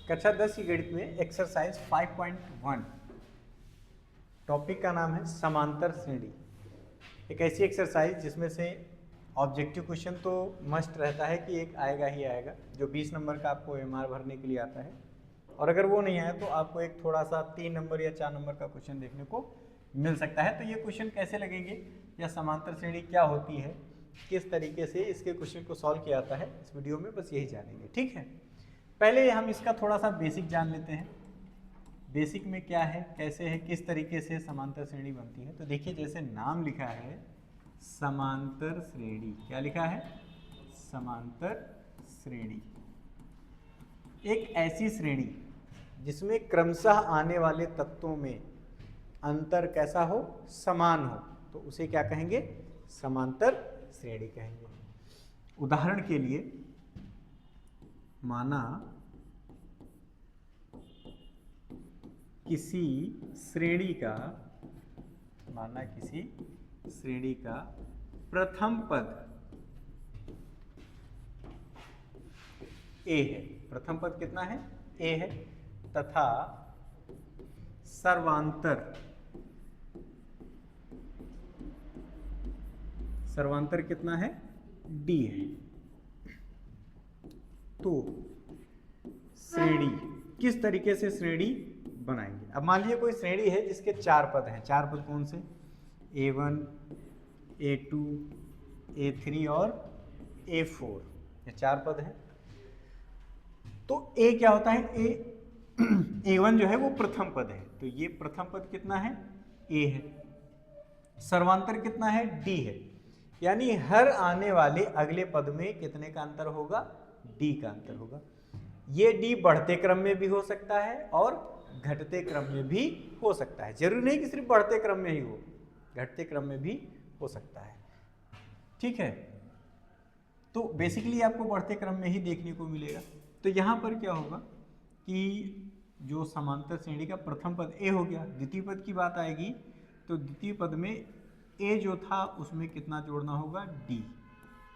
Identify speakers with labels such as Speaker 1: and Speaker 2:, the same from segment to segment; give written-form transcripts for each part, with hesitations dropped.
Speaker 1: कक्षा 10 की गणित में एक्सरसाइज 5.1 टॉपिक का नाम है समांतर श्रेणी। एक ऐसी एक्सरसाइज जिसमें से ऑब्जेक्टिव क्वेश्चन तो मस्ट रहता है कि एक आएगा ही आएगा, जो 20 नंबर का आपको एमआर भरने के लिए आता है, और अगर वो नहीं आया तो आपको एक थोड़ा सा 3 नंबर या 4 नंबर का क्वेश्चन देखने को मिल सकता है। तो ये क्वेश्चन कैसे लगेंगे या समांतर श्रेणी क्या होती है, किस तरीके से इसके क्वेश्चन को सॉल्व किया जाता है, इस वीडियो में बस यही जानेंगे। ठीक है, पहले हम इसका थोड़ा सा बेसिक जान लेते हैं। बेसिक में क्या है, कैसे है, किस तरीके से समांतर श्रेणी बनती है। तो देखिए, जैसे नाम लिखा है समांतर श्रेणी, क्या लिखा है, समांतर श्रेणी। एक ऐसी श्रेणी जिसमें क्रमशः आने वाले तत्वों में अंतर कैसा हो, समान हो, तो उसे क्या कहेंगे, समांतर श्रेणी कहेंगे। उदाहरण के लिए माना किसी श्रेणी का प्रथम पद ए है, प्रथम पद कितना है, ए है, तथा सर्वांतर कितना है, डी है। तो श्रेणी किस तरीके से श्रेणी बनाएंगे। अब मान लीजिए कोई श्रेणी है जिसके 4 पद हैं। 4 पद कौन से, A1, A2, A3 और A4, ये 4 पद हैं। तो A क्या होता है, A1 जो है वो प्रथम पद है, तो ये प्रथम पद कितना है, A है। सर्वांतर कितना है, D है, यानी हर आने वाले अगले पद में कितने का अंतर होगा, D का अंतर होगा। ये D बढ़ते क्रम में भी हो सकता है और घटते क्रम में भी हो सकता है, जरूरी नहीं कि सिर्फ बढ़ते क्रम में ही हो, घटते क्रम में भी हो सकता है। ठीक है, तो बेसिकली आपको बढ़ते क्रम में ही देखने को मिलेगा। तो यहाँ पर क्या होगा कि जो समांतर श्रेणी का प्रथम पद ए हो गया, द्वितीय पद की बात आएगी तो द्वितीय पद में ए जो था उसमें कितना जोड़ना होगा,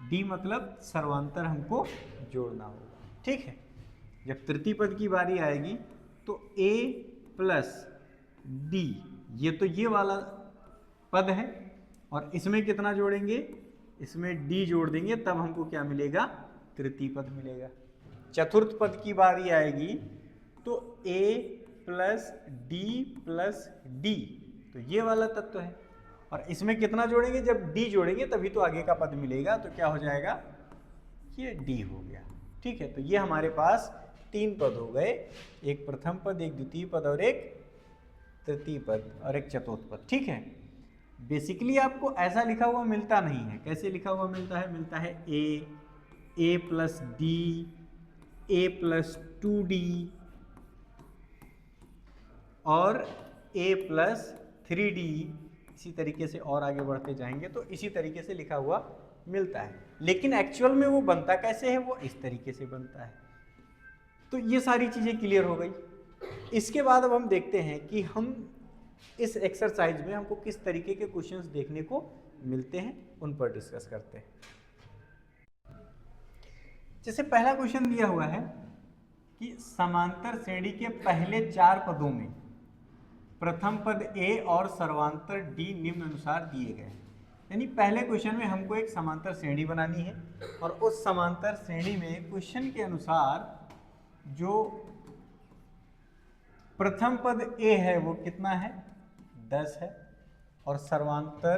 Speaker 1: डी मतलब सर्वांतर हमको जोड़ना होगा। ठीक है, जब तृतीय पद की बारी आएगी तो ए प्लस डी, ये वाला पद है, और इसमें कितना जोड़ेंगे, इसमें डी जोड़ देंगे, तब हमको क्या मिलेगा, तृतीय पद मिलेगा। चतुर्थ पद की बारी आएगी तो ए प्लस डी प्लस डी, तो ये वाला तत्व है, और इसमें कितना जोड़ेंगे, जब डी जोड़ेंगे तभी तो आगे का पद मिलेगा, तो क्या हो जाएगा, ये डी हो गया। ठीक है, तो ये हमारे पास 3 पद हो गए, एक प्रथम पद, एक द्वितीय पद और एक तृतीय पद और एक चतुर्थ पद। ठीक है, बेसिकली आपको ऐसा लिखा हुआ मिलता नहीं है। कैसे लिखा हुआ मिलता है ए प्लस डी, ए प्लस 2D और ए प्लस 3D। इसी तरीके से और आगे बढ़ते जाएंगे तो इसी तरीके से लिखा हुआ मिलता है, लेकिन एक्चुअल में वो बनता कैसे है, वो इस तरीके से बनता है। तो ये सारी चीजें क्लियर हो गई। इसके बाद अब हम देखते हैं कि हम इस एक्सरसाइज में हमको किस तरीके के क्वेश्चंस देखने को मिलते हैं, उन पर डिस्कस करते हैं। जैसे पहला क्वेश्चन दिया हुआ है कि समांतर श्रेणी के पहले 4 पदों में प्रथम पद ए और सर्वांतर डी निम्न अनुसार दिए गए। यानी पहले क्वेश्चन में हमको एक समांतर श्रेणी बनानी है, और उस समांतर श्रेणी में क्वेश्चन के अनुसार जो प्रथम पद ए है वो कितना है, 10 है, और सर्वांतर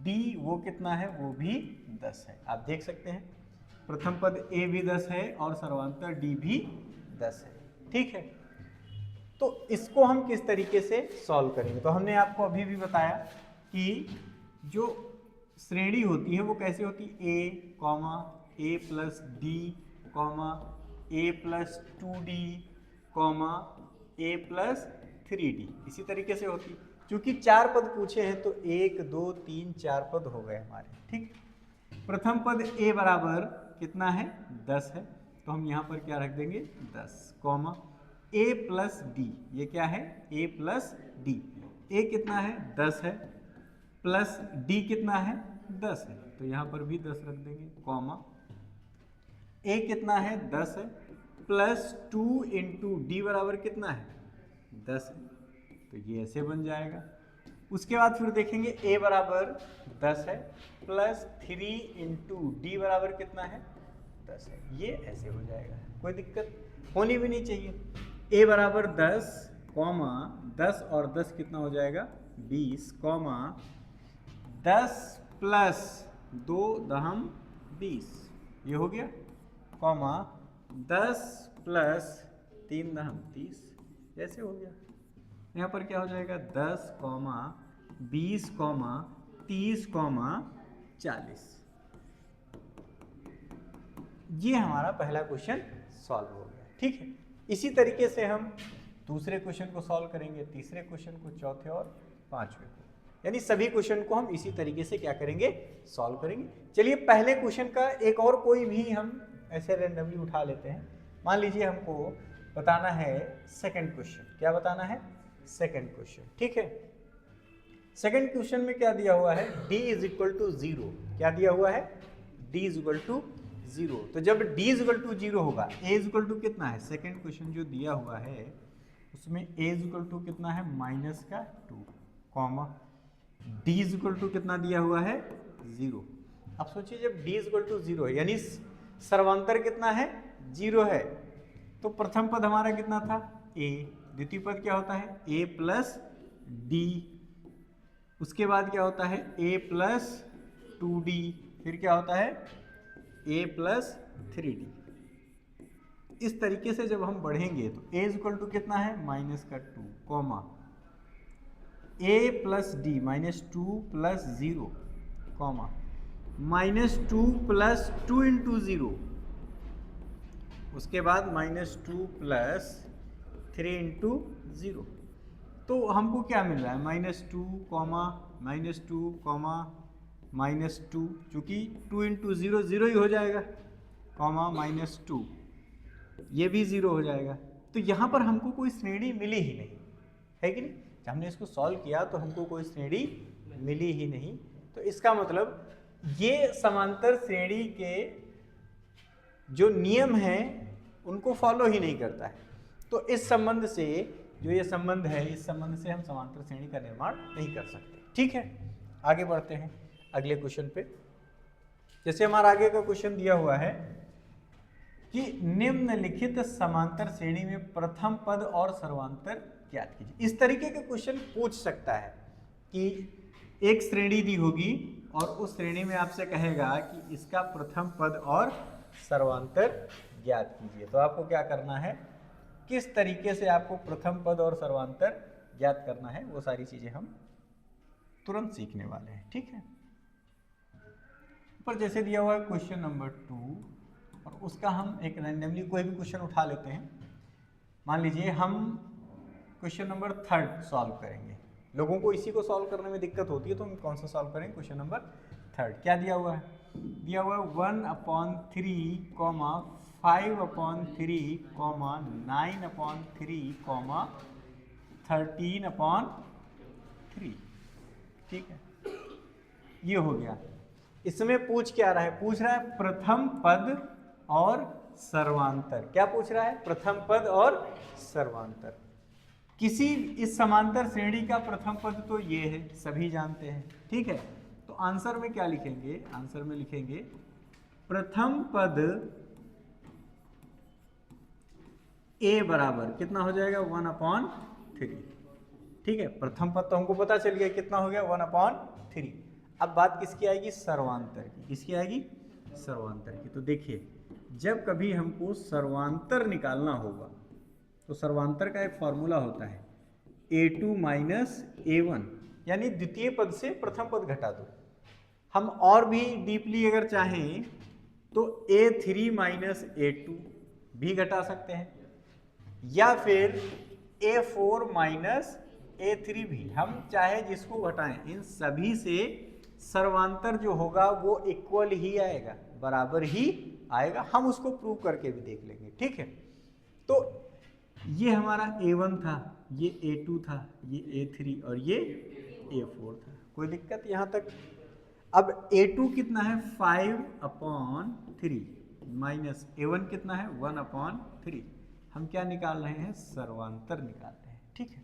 Speaker 1: डी वो कितना है, वो भी 10 है। आप देख सकते हैं प्रथम पद ए भी 10 है और सर्वांतर डी भी 10 है। ठीक है, तो इसको हम किस तरीके से सॉल्व करेंगे। तो हमने आपको अभी भी बताया कि जो श्रेणी होती है वो कैसे होती है, ए प्लस डी, ए प्लस 2D, ए प्लस 3D, इसी तरीके से होती। क्योंकि 4 पद पूछे हैं तो 1 2 3 4 पद हो गए हमारे। ठीक, प्रथम पद ए बराबर कितना है, 10 है, तो हम यहाँ पर क्या रख देंगे, 10, ए प्लस डी, ये क्या है, ए प्लस डी, ए कितना है, 10 है, प्लस डी कितना है, 10 है, तो यहाँ पर भी 10 रख देंगे, ए कितना है, 10 है, प्लस 2 इंटू डी बराबर कितना है 10 है, तो ये ऐसे बन जाएगा। उसके बाद फिर देखेंगे a बराबर 10 है प्लस 3 इंटू डी बराबर कितना है 10 है, ये ऐसे हो जाएगा, कोई दिक्कत होनी भी नहीं चाहिए। a बराबर 10 कॉमा 10 और 10 कितना हो जाएगा 20 कॉमा 10 प्लस 2 दहम 20, ये हो गया, कॉमा 10 प्लस 3 दहम 30, ऐसे हो गया। यहाँ पर क्या हो जाएगा 10 कॉमा 20 कॉमा 30 कॉमा 40। ये हमारा पहला क्वेश्चन सॉल्व हो गया, ठीक है। इसी तरीके से हम दूसरे क्वेश्चन को सॉल्व करेंगे, तीसरे क्वेश्चन को, चौथे और पांचवें को, यानी सभी क्वेश्चन को हम इसी तरीके से क्या करेंगे सॉल्व करेंगे। चलिए पहले क्वेश्चन का एक और कोई भी हम ऐसे रैंडमली उठा लेते हैं। मान लीजिए हमको बताना है सेकंड क्वेश्चन, क्या बताना है सेकंड क्वेश्चन, ठीक है। सेकंड क्वेश्चन में क्या दिया हुआ है d इज इक्वल टू 0, क्या दिया हुआ है d इज इक्वल टू 0। तो जब d इज इक्वल टू 0 होगा, a इज इक्वल टू कितना है, सेकंड क्वेश्चन जो दिया हुआ है उसमें a इज इक्वल टू कितना है -2 comma d is equal to कितना दिया हुआ है 0। अब सोचिए जब d इज इक्वल टू 0 है यानी सर्वांतर कितना है 0 है, तो प्रथम पद हमारा कितना था a, द्वितीय पद क्या होता है a प्लस डी, उसके बाद क्या होता है a प्लस 2d, फिर क्या होता है a प्लस 3d। इस तरीके से जब हम बढ़ेंगे तो a इक्वल टू कितना है -2 comma a plus D -2 plus 0 comma -2 plus 2 into 0, उसके बाद -2 प्लस 3 इंटू 0। तो हमको क्या मिल रहा है -2 कॉमा -2 कॉमा -2, चूँकि 2 इंटू 0 0 ही हो जाएगा, कॉमा -2, ये भी 0 हो जाएगा। तो यहाँ पर हमको कोई श्रेणी मिली ही नहीं, है कि नहीं। जब हमने इसको सॉल्व किया तो हमको कोई श्रेणी मिली ही नहीं, तो इसका मतलब ये समांतर श्रेणी के जो नियम हैं उनको फॉलो ही नहीं करता है। तो इस संबंध से, जो ये संबंध है, इस संबंध से हम समांतर श्रेणी का निर्माण नहीं कर सकते, ठीक है। आगे बढ़ते हैं अगले क्वेश्चन पे। जैसे हमारा आगे का क्वेश्चन दिया हुआ है कि निम्नलिखित समांतर श्रेणी में प्रथम पद और सर्वांतर ज्ञात कीजिए। इस तरीके के क्वेश्चन पूछ सकता है कि एक श्रेणी दी होगी और उस श्रेणी में आपसे कहेगा कि इसका प्रथम पद और सर्वांतर ज्ञात कीजिए। तो आपको क्या करना है, किस तरीके से आपको प्रथम पद और सर्वांतर ज्ञात करना है, वो सारी चीजें हम तुरंत सीखने वाले हैं, ठीक है। पर जैसे दिया हुआ है क्वेश्चन नंबर 2 और उसका हम एक रैंडमली कोई भी क्वेश्चन उठा लेते हैं। मान लीजिए हम क्वेश्चन नंबर 3 सॉल्व करेंगे। लोगों को इसी को सॉल्व करने में दिक्कत होती है, तो हम कौन सा सॉल्व करेंगे, क्वेश्चन नंबर 3। क्या दिया हुआ है, दिया हुआ है 1/3 कॉमा 5/3 कॉमा 9/3 कॉमा 13/3, ठीक है। ये हो गया। इसमें पूछ क्या रहा है, पूछ रहा है प्रथम पद और सर्वांतर। क्या पूछ रहा है, प्रथम पद और सर्वांतर। किसी इस समांतर श्रेणी का प्रथम पद तो ये है, सभी जानते हैं, ठीक है। तो आंसर में क्या लिखेंगे, आंसर में लिखेंगे प्रथम पद a बराबर कितना हो जाएगा 1/3, ठीक है। प्रथम पद तो हमको पता चल गया कितना हो गया 1/3। अब बात किसकी आएगी, सर्वांतर की। किसकी आएगी, सर्वांतर की। तो देखिए जब कभी हमको सर्वांतर निकालना होगा तो सर्वांतर का एक फॉर्मूला होता है a2 - a1, यानी द्वितीय पद से प्रथम पद घटा दो। हम और भी डीपली अगर चाहें तो a3 - a2 भी घटा सकते हैं, या फिर a4 - a3 भी, हम चाहे जिसको घटाएं, इन सभी से सर्वांतर जो होगा वो इक्वल ही आएगा, बराबर ही आएगा। हम उसको प्रूव करके भी देख लेंगे, ठीक है। तो ये हमारा a1 था, ये a2 था, ये a3 और ये a4 था, कोई दिक्कत यहाँ तक। अब a2 कितना है 5/3, माइनस a1 कितना है 1/3। हम क्या निकाल रहे हैं, सर्वांतर निकाल रहे हैं। ठीक है,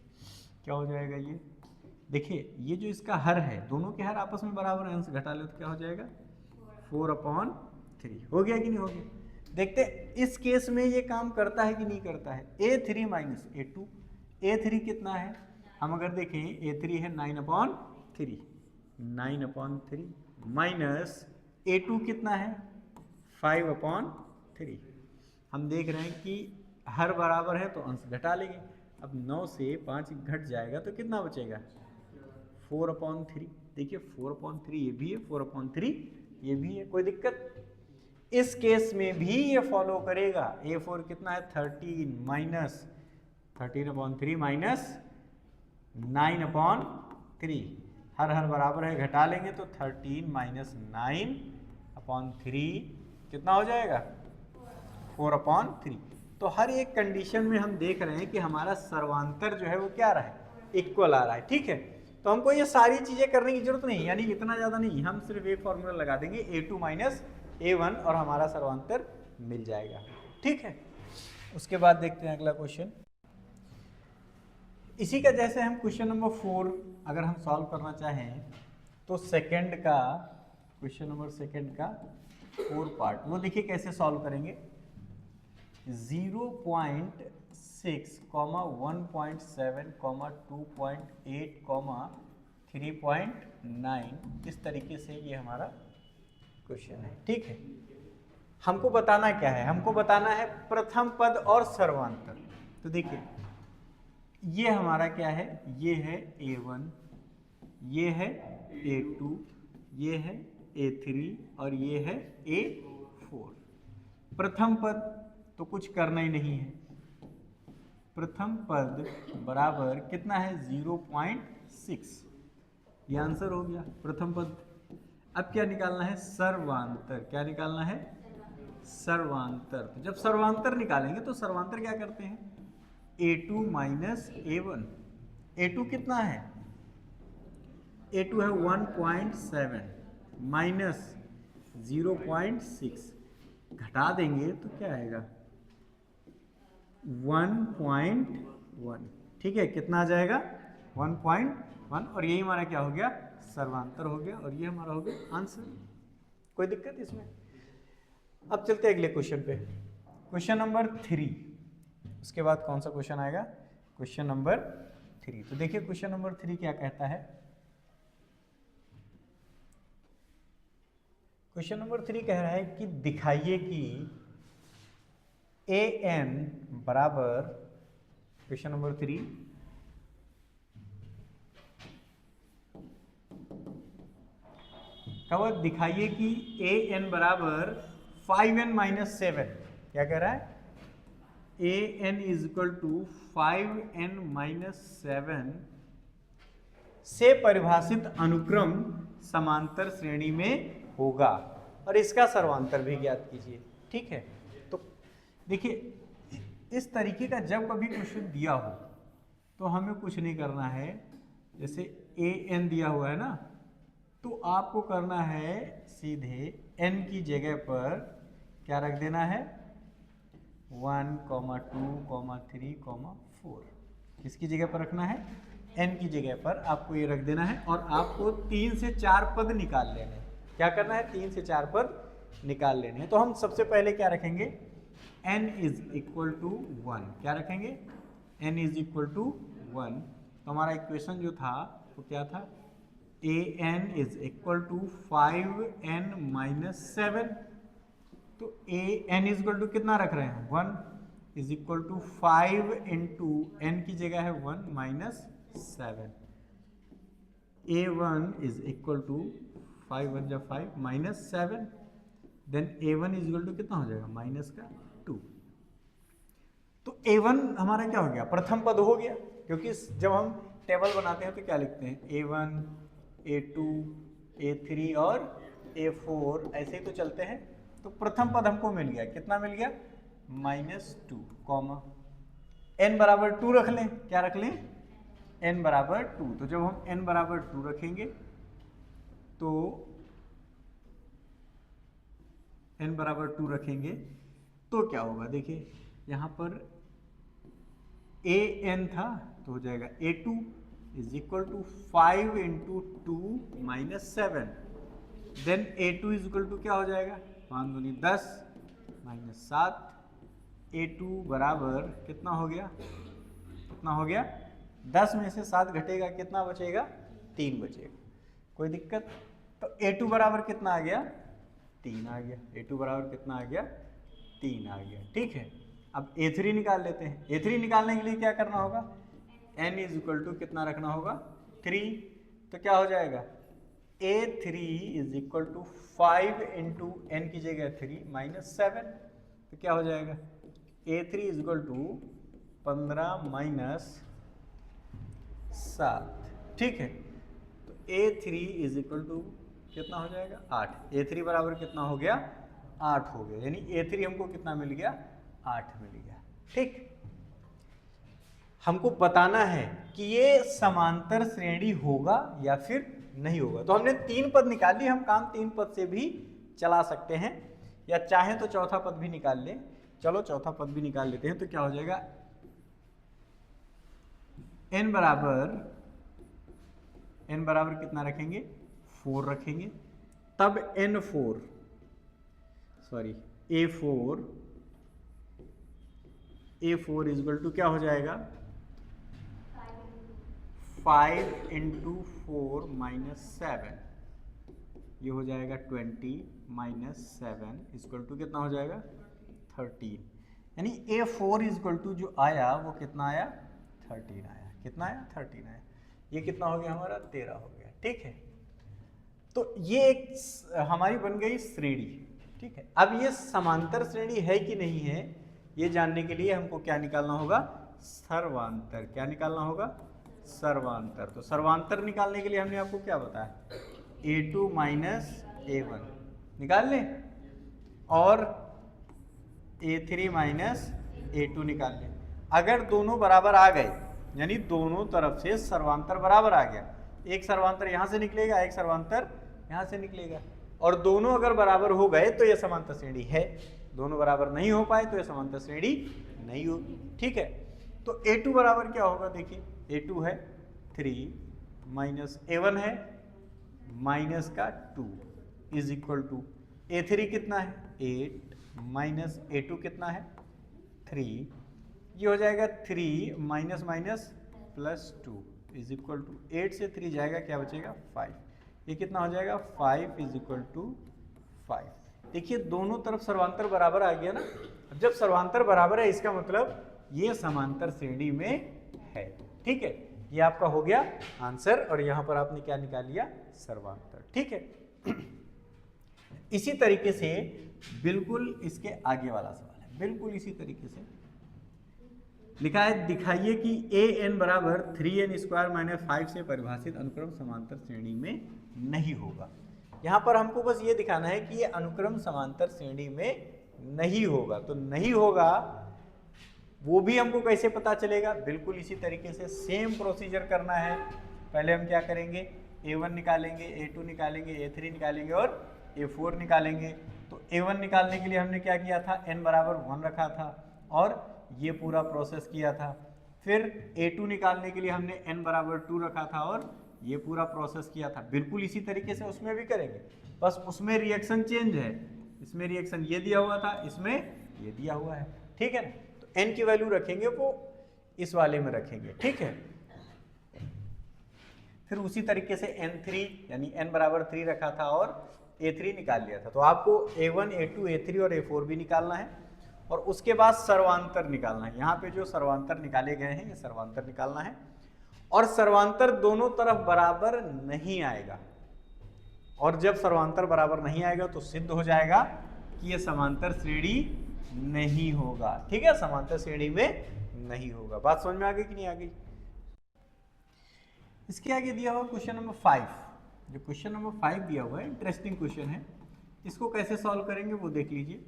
Speaker 1: क्या हो जाएगा ये, देखिए ये जो इसका हर है, दोनों के हर आपस में बराबर है, अंश घटा ले तो क्या हो जाएगा 4/3। हो गया कि नहीं हो गया। देखते इस केस में ये काम करता है कि नहीं करता है। a3 माइनस a2, a3 कितना है, हम अगर देखें a3 है 9/3, 9/3 माइनस a2 कितना है 5/3। हम देख रहे हैं कि हर बराबर है तो अंश घटा लेंगे। अब 9 से 5 घट जाएगा तो कितना बचेगा 4/3। देखिए 4/3 ये भी है, 4/3 ये भी है, कोई दिक्कत। इस केस में भी ये फॉलो करेगा। a4 कितना है 13 माइनस 13/3 माइनस 9/3, हर बराबर है, घटा लेंगे तो 13 माइनस 9/3 कितना हो जाएगा 4/3। तो हर एक कंडीशन में हम देख रहे हैं कि हमारा सर्वांतर जो है वो क्या रहा है, इक्वल आ रहा है। ठीक है, तो हमको ये सारी चीजें करने की जरूरत नहीं, यानी इतना ज्यादा नहीं, हम सिर्फ एक फॉर्मूला लगा देंगे a2 माइनस a1 और हमारा सर्वांतर मिल जाएगा। ठीक है, उसके बाद देखते हैं अगला क्वेश्चन। इसी का जैसे हम क्वेश्चन नंबर 4 अगर हम सॉल्व करना चाहें तो सेकंड का क्वेश्चन नंबर सेकंड का 4 पार्ट, वो देखिए कैसे सॉल्व करेंगे। 0.6, 1.7, 2.8, 3.9, इस तरीके से ये हमारा क्वेश्चन है। ठीक है, हमको बताना क्या है, हमको बताना है प्रथम पद और सर्वांतर। तो देखिए ये हमारा क्या है, ये है a1, ये है a2, ये है a3 और ये है a4। प्रथम पद तो कुछ करना ही नहीं है, प्रथम पद बराबर कितना है 0.6, ये आंसर हो गया प्रथम पद। अब क्या निकालना है, सर्वांतर। क्या निकालना है, सर्वांतर। तो जब सर्वांतर निकालेंगे तो सर्वांतर क्या करते हैं, a2 माइनस a1। a2 कितना है, a2 है 1.7 माइनस 0.6, घटा देंगे तो क्या आएगा 1.1। ठीक है, कितना आ जाएगा 1.1, और यही हमारा क्या हो गया, सर्वांतर हो गया, और ये हमारा हो गया आंसर। कोई दिक्कत इसमें। अब चलते हैं अगले क्वेश्चन पे, क्वेश्चन नंबर 3। उसके बाद कौन सा क्वेश्चन आएगा, क्वेश्चन नंबर 3। तो देखिए क्वेश्चन नंबर 3 क्या कहता है। क्वेश्चन नंबर 3 कह रहा है कि दिखाइए कि an बराबर, क्वेश्चन नंबर 3, कब दिखाइए कि an बराबर 5n माइनस 7। क्या कह रहा है, an is equal to 5n minus 7 से परिभाषित अनुक्रम समांतर श्रेणी में होगा, और इसका सर्वांतर भी ज्ञात कीजिए। ठीक है, तो देखिए इस तरीके का जब कभी क्वेश्चन दिया हो तो हमें कुछ नहीं करना है। जैसे an दिया हुआ है ना, तो आपको करना है सीधे n की जगह पर क्या रख देना है 1, 2, 3, 4। किसकी जगह पर रखना है, n की जगह पर आपको ये रख देना है, और आपको 3 से 4 पद निकाल लेने हैं। क्या करना है, 3 से 4 पद निकाल लेने हैं। तो हम सबसे पहले क्या रखेंगे, n इज इक्वल टू 1। क्या रखेंगे, n इज इक्वल टू 1। तो हमारा इक्वेशन जो था वो क्या था, an is equal to 5n minus 7। तो an इज इक्वल टू कितना रख रहे हैं 1 is equal to 5 into n की जगह है 1 minus 7। a1 is equal to 5 1 जा 5 minus 7, then a1 is equal to कितना हो जाएगा माइनस का 2। तो a1 हमारा क्या हो गया, प्रथम पद हो गया, क्योंकि जब हम टेबल बनाते हैं तो क्या लिखते हैं a1, a2, a3 और a4, ऐसे ही तो चलते हैं। तो प्रथम पद हमको मिल गया, कितना मिल गया -2, कॉमा n बराबर 2 रख लें। क्या रख लें, n बराबर 2। तो जब हम n बराबर 2 रखेंगे तो n बराबर 2 रखेंगे तो क्या होगा, देखिए यहाँ पर ए एन था तो हो जाएगा A2 is equal to 5 into 2 minus 7, then A2 is equal to क्या हो जाएगा, 5 दूनी 10 माइनस 7, A2 बराबर कितना हो गया, कितना हो गया, 10 में से 7 घटेगा कितना बचेगा, 3 बचेगा, कोई दिक्कत। तो A2 बराबर कितना आ गया, 3 आ गया, A2 बराबर कितना आ गया, 3 आ गया, ठीक है। अब A3 निकाल लेते हैं। A3 निकालने के लिए क्या करना होगा, n इज इक्वल टू कितना रखना होगा, 3, तो क्या हो जाएगा, A3 is equal to 5 into n की जगह 3 माइनस 7, तो क्या हो जाएगा, A3 is equal to 15 minus 7, ठीक है। तो A3 इज इक्वल टू कितना हो जाएगा, 8, A3 बराबर कितना हो गया, 8 हो गया, यानी A3 हमको कितना मिल गया, 8 मिल गया, ठीक। हमको बताना है कि ये समांतर श्रेणी होगा या फिर नहीं होगा। तो हमने 3 पद निकाल ली, हम काम 3 पद से भी चला सकते हैं, या चाहें तो चौथा पद भी निकाल लें। चलो चौथा पद भी निकाल लेते हैं, तो क्या हो जाएगा, n बराबर कितना रखेंगे, 4 रखेंगे, तब A4 इज इक्वल टू क्या हो जाएगा, 5 इंटू 4 माइनस 7, ये हो जाएगा 20 माइनस 7 इक्वल टू कितना हो जाएगा, 13, यानी A4 इक्वल टू जो आया वो कितना आया, 13 आया, कितना आया, 13 आया, ये कितना हो गया हमारा, 13 हो गया, ठीक है। तो ये एक हमारी बन गई श्रेणी, ठीक है। अब ये समांतर श्रेणी है कि नहीं है, ये जानने के लिए हमको क्या निकालना होगा, सर्वांतर, क्या निकालना होगा, सर्वांतर। तो सर्वांतर निकालने के लिए हमने आपको क्या बताया, A2 माइनस A1 निकाल लें, और A3 माइनस A2 निकाल लें। अगर दोनों बराबर आ गए, यानी दोनों तरफ से सर्वांतर बराबर आ गया, एक सर्वांतर यहाँ से निकलेगा, एक सर्वांतर यहाँ से निकलेगा, और दोनों अगर बराबर हो गए तो यह समांतर श्रेणी है, दोनों बराबर नहीं हो पाए तो यह समांतर श्रेणी नहीं होगी, ठीक है। तो A2 बराबर क्या होगा, देखिए A2 है 3 माइनस A1 है माइनस का 2 इज इक्वल टू A3 कितना है, 8 माइनस A2 कितना है, 3, ये हो जाएगा 3 minus minus plus 2 is equal to 8 से 3 जाएगा, क्या बचेगा, 5, ये कितना हो जाएगा, 5 इज इक्वल टू 5। देखिए दोनों तरफ सर्वांतर बराबर आ गया ना। अब जब सर्वांतर बराबर है इसका मतलब ये समांतर श्रेणी में है, ठीक है। ये आपका हो गया आंसर, और यहां पर आपने क्या निकाल लिया, सर्वांतर, ठीक है। इसी तरीके से बिल्कुल इसके आगे वाला सवाल है, बिल्कुल इसी तरीके से लिखा है, दिखाइए कि an बराबर 3n स्क्वायर माइनस 5 से परिभाषित अनुक्रम समांतर श्रेणी में नहीं होगा। यहाँ पर हमको बस ये दिखाना है कि ये अनुक्रम समांतर श्रेणी में नहीं होगा। तो नहीं होगा वो भी हमको कैसे पता चलेगा, बिल्कुल इसी तरीके से सेम प्रोसीजर करना है। पहले हम क्या करेंगे, A1 निकालेंगे, A2 निकालेंगे, A3 निकालेंगे और A4 निकालेंगे। तो A1 निकालने के लिए हमने क्या किया था, n बराबर 1 रखा था और ये पूरा प्रोसेस किया था। फिर A2 निकालने के लिए हमने n बराबर 2 रखा था और ये पूरा प्रोसेस किया था। बिल्कुल इसी तरीके से उसमें भी करेंगे, बस उसमें रिएक्शन चेंज है, इसमें रिएक्शन ये दिया हुआ था, इसमें ये दिया हुआ है, ठीक है ना। तो n की वैल्यू रखेंगे वो इस वाले में रखेंगे, ठीक है। फिर उसी तरीके से n3 यानी n बराबर 3 रखा था और A3 निकाल लिया था। तो आपको A1, A2, A3 और A4 भी निकालना है और उसके बाद सर्वांतर निकालना है। यहाँ पे जो सर्वांतर निकाले गए हैं ये सर्वांतर निकालना है, और सर्वांतर दोनों तरफ बराबर नहीं आएगा, और जब सर्वांतर बराबर नहीं आएगा तो सिद्ध हो जाएगा कि ये समांतर श्रेणी नहीं होगा, ठीक है, समांतर श्रेणी में नहीं होगा। बात समझ में आ गई कि नहीं आ गई। इसके आगे दिया हुआ क्वेश्चन नंबर 5, जो क्वेश्चन नंबर 5 दिया हुआ है इंटरेस्टिंग क्वेश्चन है, इसको कैसे सॉल्व करेंगे वो देख लीजिए।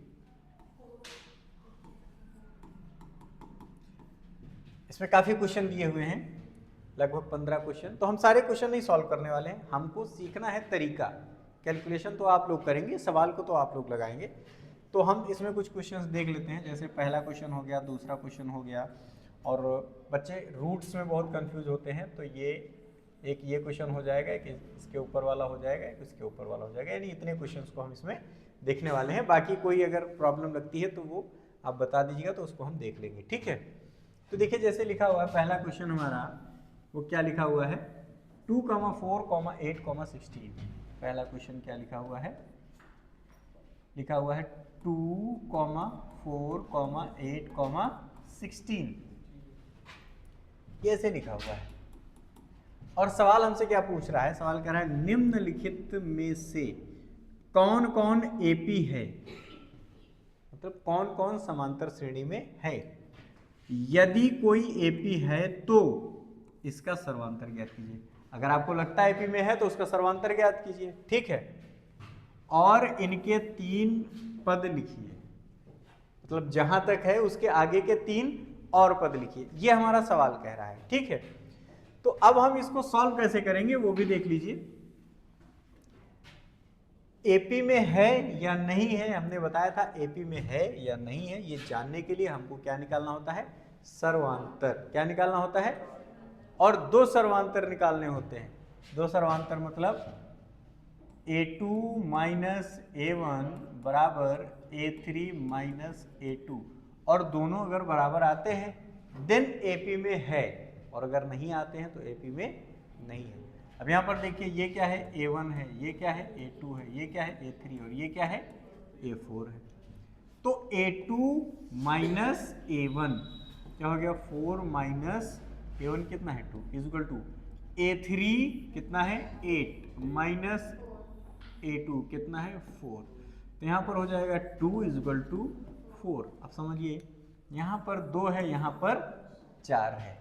Speaker 1: इसमें काफी क्वेश्चन दिए हुए हैं, लगभग 15 क्वेश्चन। तो हम सारे क्वेश्चन नहीं सॉल्व करने वाले हैं, हमको सीखना है तरीका। कैलकुलेशन तो आप लोग करेंगे, सवाल को तो आप लोग लगाएंगे, तो हम इसमें कुछ क्वेश्चंस देख लेते हैं, जैसे पहला क्वेश्चन हो गया, दूसरा क्वेश्चन हो गया। और बच्चे रूट्स में बहुत कंफ्यूज होते हैं, तो ये क्वेश्चन हो जाएगा, एक इसके ऊपर वाला हो जाएगा, एक इसके ऊपर वाला हो जाएगा, यानी इतने क्वेश्चंस को हम इसमें देखने वाले हैं। बाकी कोई अगर प्रॉब्लम लगती है तो वो आप बता दीजिएगा, तो उसको हम देख लेंगे, ठीक है। तो देखिए जैसे लिखा हुआ है पहला क्वेश्चन हमारा, वो क्या लिखा हुआ है, 2, 4, 8, 16। पहला क्वेश्चन क्या लिखा हुआ है, लिखा हुआ है 2, 4, 8, 16, कैसे लिखा हुआ है। और सवाल हमसे क्या पूछ रहा है, सवाल कह रहा है निम्नलिखित में से कौन कौन एपी है, मतलब कौन कौन समांतर श्रेणी में है। यदि कोई एपी है तो इसका सर्वांतर ज्ञात कीजिए। अगर आपको लगता है एपी में है तो उसका सर्वांतर ज्ञात कीजिए, ठीक है। और इनके 3 पद लिखिए, मतलब जहां तक है उसके आगे के 3 और पद लिखिए, ये हमारा सवाल कह रहा है, ठीक है। तो अब हम इसको सॉल्व कैसे करेंगे वो भी देख लीजिए। एपी में है या नहीं है, हमने बताया था एपी में है या नहीं है, ये जानने के लिए हमको क्या निकालना होता है, सर्वांतर। क्या निकालना होता है, और 2 सर्वांतर निकालने होते हैं। 2 सर्वांतर मतलब A2 माइनस A1 बराबर A3 माइनस A2, और दोनों अगर बराबर आते हैं देन एपी में है, और अगर नहीं आते हैं तो एपी में नहीं है। अब यहाँ पर देखिए ये क्या है, A1 है, ये क्या है, A2 है, ये क्या है, A3, और ये क्या है, A4 है। तो A2 माइनस A1 क्या हो गया, 4 माइनस A1 कितना है 2 इक्वल टू A3 कितना है 8 माइनस A2 कितना है 4। तो यहाँ पर हो जाएगा 2 इक्वल टू 4। अब समझिए यहाँ पर 2 है, यहाँ पर 4 है,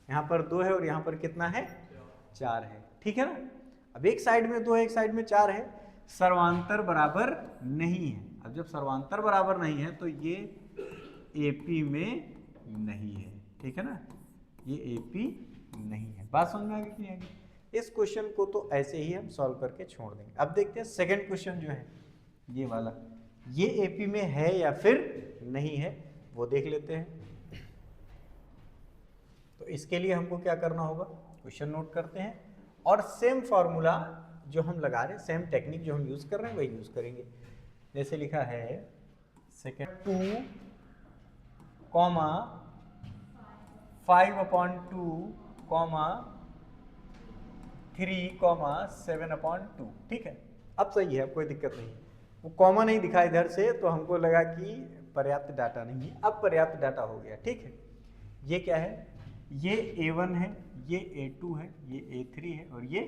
Speaker 1: यहाँ पर 2 है और यहाँ पर कितना है 4 है, ठीक है ना। अब एक साइड में 2 है, एक साइड में 4 है, सर्वांतर बराबर नहीं है। अब जब सर्वांतर बराबर नहीं है तो ये एपी में नहीं है, ठीक है ना, ये एपी नहीं है। बात समझ में आ गई कि नहीं आ गई। इस क्वेश्चन को तो ऐसे ही हम सॉल्व करके छोड़ देंगे। अब देखते हैं सेकंड क्वेश्चन जो है ये वाला, ये एपी में है या फिर नहीं है, वो देख लेते हैं। तो इसके लिए हमको क्या करना होगा, क्वेश्चन नोट करते हैं और सेम फॉर्मूला जो हम लगा रहे हैं, सेम टेक्निक जो हम यूज कर रहे हैं वही यूज करेंगे। जैसे लिखा है सेकंड 2, 5/2, 3, 7/2, ठीक है। अब सही है, अब कोई दिक्कत नहीं। वो कॉमा नहीं दिखा इधर से तो हमको लगा कि पर्याप्त डाटा नहीं है, अब पर्याप्त डाटा हो गया, ठीक है। ये क्या है, ये A1 है, ये A2 है, ये A3 है और ये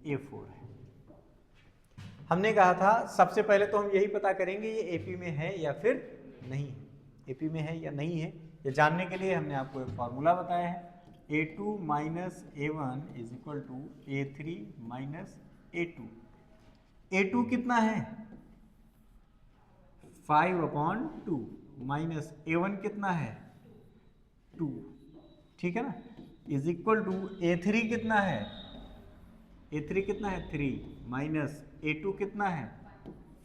Speaker 1: A4 है। हमने कहा था सबसे पहले तो हम यही पता करेंगे ये एपी में है या फिर नहीं है। एपी में है या नहीं है ये जानने के लिए हमने आपको एक फॉर्मूला बताया है, A2 minus A1 is equal to A3 minus A2। A2 कितना है 5/2 माइनस A1 कितना है 2, ठीक है ना, इज इक्वल टू A3 कितना है, A3 कितना है 3 माइनस A2 कितना है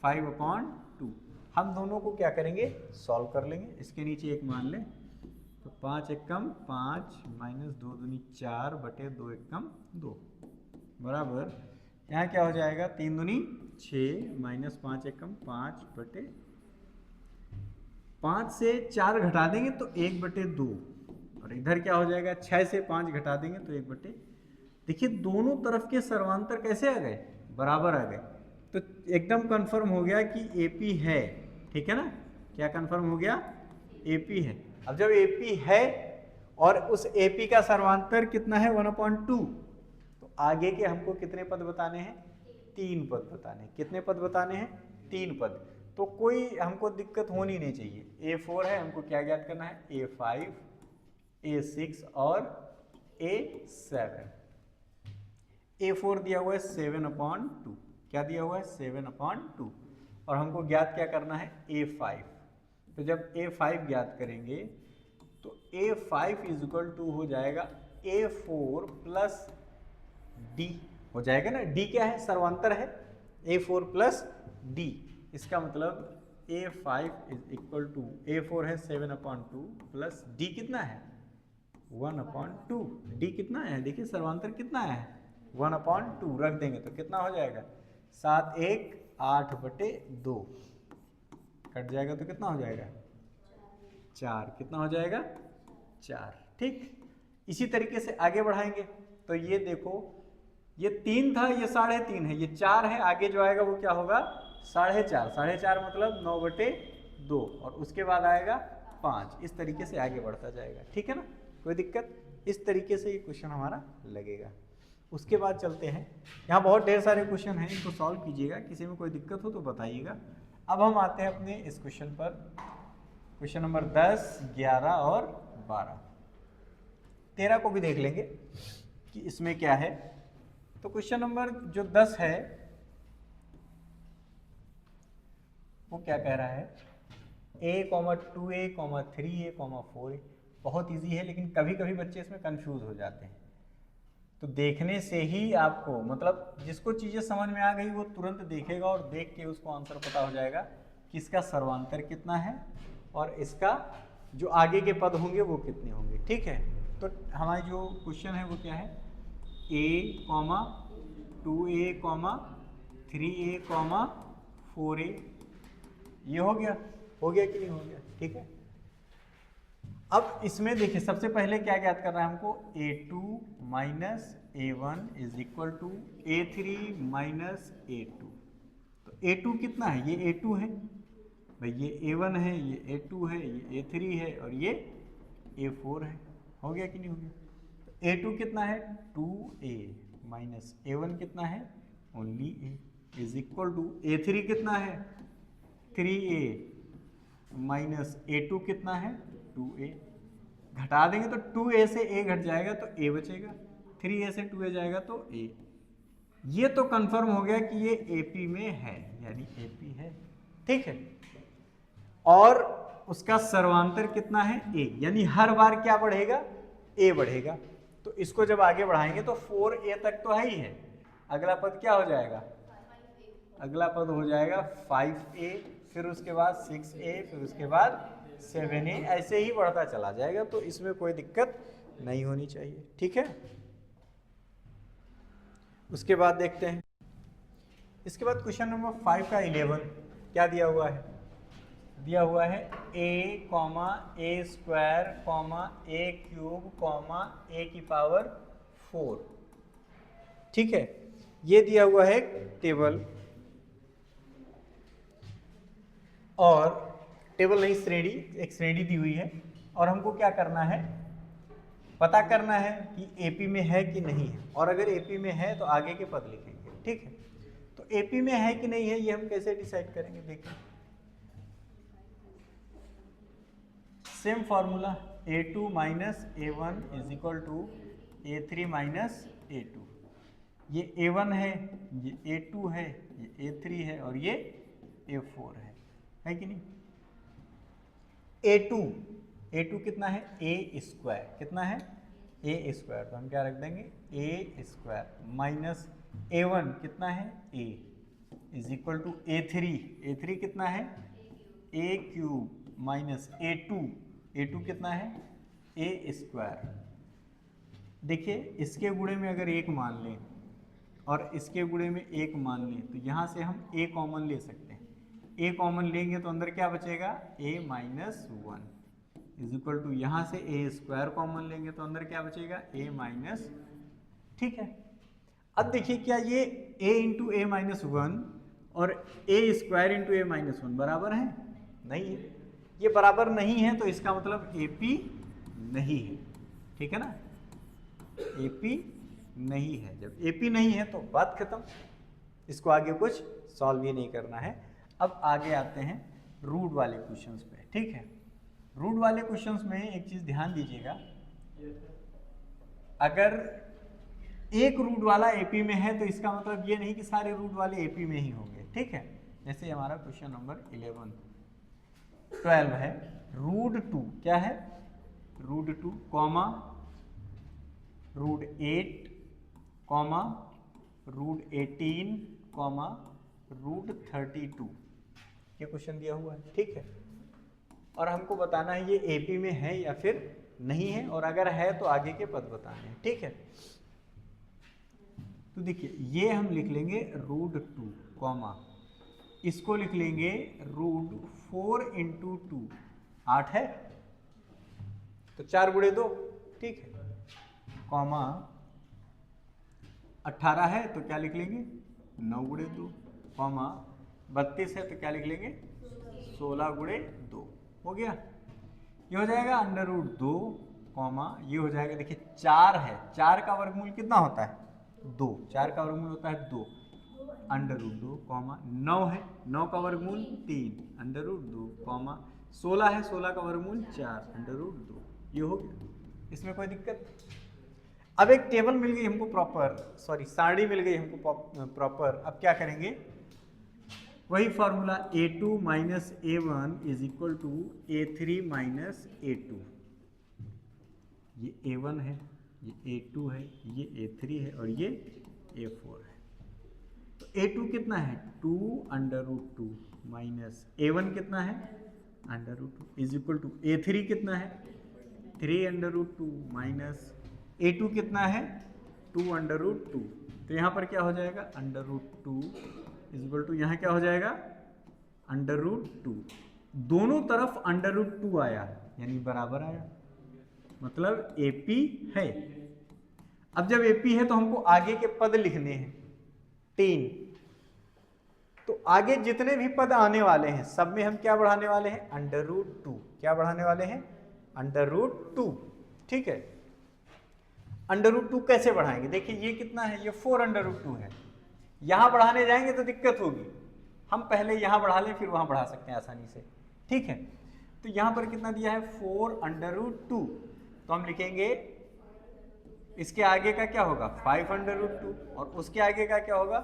Speaker 1: 5/2। हम दोनों को क्या करेंगे, सॉल्व कर लेंगे। इसके नीचे एक मान लें तो 5 एकम 5 माइनस 2 दूनी 4 बटे 2 एकम 2 बराबर, यहाँ क्या हो जाएगा 3 दूनी 6 माइनस 5 एकम 5 बटे 5 से 4 घटा देंगे तो 1/2, और इधर क्या हो जाएगा 6 से 5 घटा देंगे तो 1/। देखिए दोनों तरफ के सर्वांतर कैसे आ गए, बराबर आ गए, तो एकदम कंफर्म हो गया कि एपी है, ठीक है ना। क्या कंफर्म हो गया, एपी है। अब जब एपी है और उस एपी का सर्वांतर कितना है 1/2, तो आगे के हमको कितने पद बताने हैं, 3 पद बताने हैं। कितने पद बताने हैं, 3 पद। तो कोई हमको दिक्कत होनी नहीं चाहिए। A4 है, हमको क्या ज्ञात करना है, A5, A6 और A7। A4 दिया हुआ है 7/2, क्या दिया हुआ है 7/2, और हमको ज्ञात क्या करना है A5। तो जब A5 ज्ञात करेंगे तो A5 इज इक्वल टू हो जाएगा A4 प्लस D हो जाएगा ना। D क्या है, सर्वांतर है, A4 प्लस D। इसका मतलब A5 is equal to A4 है 7/2 प्लस D कितना है 1/2। D कितना है देखिए सर्वांतर कितना है 1/2 रख देंगे तो कितना हो जाएगा 7 1 8/2 कट जाएगा तो कितना हो जाएगा 4 कितना हो जाएगा 4। ठीक, इसी तरीके से आगे बढ़ाएंगे तो ये देखो ये 3 था ये 3.5 है ये 4 है आगे जो आएगा वो क्या होगा 4.5 4.5 मतलब 9/2 और उसके बाद आएगा 5 इस तरीके से आगे बढ़ता जाएगा। ठीक है ना कोई दिक्कत, इस तरीके से ये क्वेश्चन हमारा लगेगा। उसके बाद चलते हैं, यहाँ बहुत ढेर सारे क्वेश्चन हैं इनको सॉल्व कीजिएगा, किसी में कोई दिक्कत हो तो बताइएगा। अब हम आते हैं अपने इस क्वेश्चन पर, क्वेश्चन नंबर 10 11 और 12 13 को भी देख लेंगे कि इसमें क्या है। तो क्वेश्चन नंबर जो 10 है वो क्या कह रहा है a, 2a, 3a, 4a। बहुत इजी है लेकिन कभी कभी बच्चे इसमें कंफ्यूज हो जाते हैं, तो देखने से ही आपको मतलब जिसको चीज़ें समझ में आ गई वो तुरंत देखेगा और देख के उसको आंसर पता हो जाएगा कि इसका सर्वांतर कितना है और इसका जो आगे के पद होंगे वो कितने होंगे। ठीक है, तो हमारी जो क्वेश्चन है वो क्या है a, 2a, 3a, 4a। ये हो गया कि नहीं हो गया। ठीक है, अब इसमें देखिए सबसे पहले क्या ज्ञात करना है हमको a2 minus a1 is equal to a3 minus a2। तो a2 कितना है ये a2 है भाई, ये a1 है, ये a2 है, ये a3 है और ये a4 है। हो गया कि नहीं हो गया। तो a2 कितना है 2a माइनस a1 कितना है only a is equal to a3 कितना है 3a माइनस a2 कितना है 2a। घटा देंगे तो 2a से a घट जाएगा तो a बचेगा, 3a से 2a जाएगा तो a। ये तो कंफर्म हो गया कि ये AP में है यानी AP है। ठीक है, और उसका सर्वांतर कितना है a, यानी हर बार क्या बढ़ेगा a बढ़ेगा। तो इसको जब आगे बढ़ाएंगे तो 4a तक तो है ही है, अगला पद क्या हो जाएगा अगला पद हो जाएगा 5a, फिर उसके बाद 6a, फिर उसके बाद 7a, ऐसे ही बढ़ता चला जाएगा। तो इसमें कोई दिक्कत नहीं होनी चाहिए। ठीक है, उसके बाद देखते हैं, इसके बाद क्वेश्चन नंबर 5 का 11 क्या दिया हुआ है, दिया हुआ है a, a square, a cube, a की पावर 4। ठीक है, ये दिया हुआ है टेबल, और टेबल नहीं श्रेणी, एक श्रेणी दी हुई है और हमको क्या करना है पता करना है कि एपी में है कि नहीं है, और अगर एपी में है तो आगे के पद लिखेंगे। ठीक है, तो एपी में है कि नहीं है ये हम कैसे डिसाइड करेंगे, देखिए same formula a2 minus a1 is equal to a3 minus a2। ये a1 है, ये a2 है, ये a3 है और ये a4 है कि नहीं। a2 कितना है a स्क्वायर, कितना है a स्क्वायर, तो हम क्या रख देंगे a स्क्वायर माइनस a1 कितना है a is equal to a3 कितना है a क्यूब माइनस a2 कितना है a स्क्वायर। देखिए इसके गुणे में अगर 1 मान लें और इसके गुणे में 1 मान लें तो यहाँ से हम a कॉमन ले सकते हैं। a कॉमन लेंगे तो अंदर क्या बचेगा a minus 1 is equal to यहाँ से a स्क्वायर कॉमन लेंगे तो अंदर क्या बचेगा a माइनस। ठीक है, अब देखिए क्या ये a इंटू a माइनस 1 और a square into a minus 1 बराबर है, नहीं है। ये बराबर नहीं है तो इसका मतलब AP नहीं है। ठीक है ना, AP नहीं है। जब AP नहीं है तो बात खत्म, इसको आगे कुछ सॉल्व ही नहीं करना है। अब आगे आते हैं रूट वाले क्वेश्चंस पे। ठीक है, रूट वाले क्वेश्चंस में एक चीज ध्यान दीजिएगा, अगर एक रूट वाला एपी में है तो इसका मतलब ये नहीं कि सारे रूट वाले एपी में ही होंगे। ठीक है, जैसे हमारा क्वेश्चन नंबर 12 है रूट 2 क्या है root 2 comma root 8 comma root 18 comma root 32। ये क्वेश्चन दिया हुआ है, ठीक है। और हमको बताना है ये एपी में है या फिर नहीं है, और अगर है तो आगे के पद बताने हैं, ठीक है। तो देखिए ये हम लिख लेंगे √2 कॉमा, इसको लिख लेंगे √4 × 2, 8 है तो 4 गुणे 2, ठीक है, कॉमा 18 है तो क्या लिख लेंगे 9 गुणे 2, कॉमा 32 है तो क्या लिख लेंगे 16 गुणे 2, हो गया। ये हो जाएगा √2 कॉमा, ये हो जाएगा देखिए 4 है, 4 का वर्गमूल कितना होता है 2, 4 का वर्गमूल होता है 2, √2 कॉमा 9 है, 9 का वर्गमूल 3, √2 कॉमा 16 है, 16 का वर्गमूल 4, √2, ये हो गया। इसमें कोई दिक्कत? अब एक टेबल मिल गई हमको प्रॉपर, सॉरी सारणी मिल गई हमको प्रॉपर। अब क्या करेंगे, वही formula a2 - a1 = a3 - a2, ये a1 है, ये a2 है, ये a3 है और ये a4 है। तो a2 कितना है 2 √2 माइनस a1 कितना है √2 = a3 कितना है 3 √2 माइनस a2 कितना है 2 √2। तो यहाँ पर क्या हो जाएगा √2 = यहाँ क्या हो जाएगा √2, दोनों तरफ √2 आया यानी बराबर आया, मतलब AP है। अब जब AP है तो हमको आगे के पद लिखने हैं 3, तो आगे जितने भी पद आने वाले हैं सब में हम क्या बढ़ाने वाले हैं √2, क्या बढ़ाने वाले हैं √2, ठीक है। √2 कैसे बढ़ाएंगे, देखिए ये कितना है, ये 4 √2 है, यहां बढ़ाने जाएंगे तो दिक्कत होगी, हम पहले यहां बढ़ा लें फिर वहां बढ़ा सकते हैं आसानी से, ठीक है। तो यहां पर कितना दिया है 4 √2, तो हम लिखेंगे इसके आगे का क्या होगा 5 √2, और उसके आगे का क्या होगा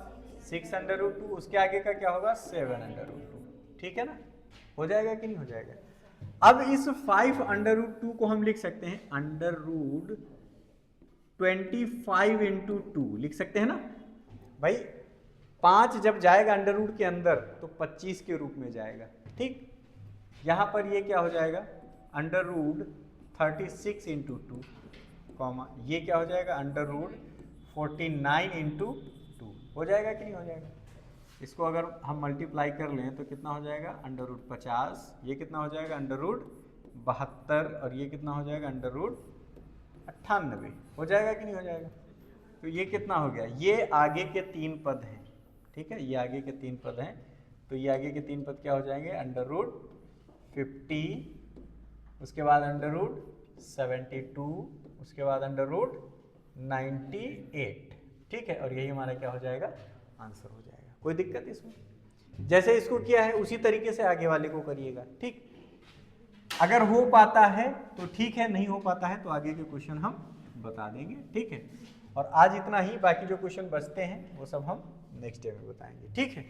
Speaker 1: 6 √2, उसके आगे का क्या होगा 7 √2, ठीक है ना, हो जाएगा कि नहीं हो जाएगा। अब इस 5 √2 को हम लिख सकते हैं √25 × 2 लिख सकते हैं ना भाई, 5 जब जाएगा √ के अंदर तो 25 के रूप में जाएगा, ठीक। यहां पर ये क्या हो जाएगा √36 × 2 कॉमा, ये क्या हो जाएगा √49 × 2, हो जाएगा कि नहीं हो जाएगा। इसको अगर हम मल्टीप्लाई कर लें तो कितना हो जाएगा √50, ये कितना हो जाएगा √72 और ये कितना हो जाएगा √98, हो जाएगा कि नहीं हो जाएगा। तो ये कितना हो गया, ये आगे के 3 पद हैं, ठीक है, ये आगे के 3 पद हैं, तो ये आगे के 3 पद क्या हो जाएंगे √50, उसके बाद √72, उसके बाद √98, ठीक है, और यही हमारा क्या हो जाएगा आंसर हो जाएगा। कोई दिक्कत इसमें, जैसे इसको किया है उसी तरीके से आगे वाले को करिएगा, ठीक। अगर हो पाता है तो ठीक है, नहीं हो पाता है तो आगे के क्वेश्चन हम बता देंगे, ठीक है। और आज इतना ही, बाकी जो क्वेश्चन बचते हैं वो सब हम नेक्स्ट डे में बताएंगे, ठीक है।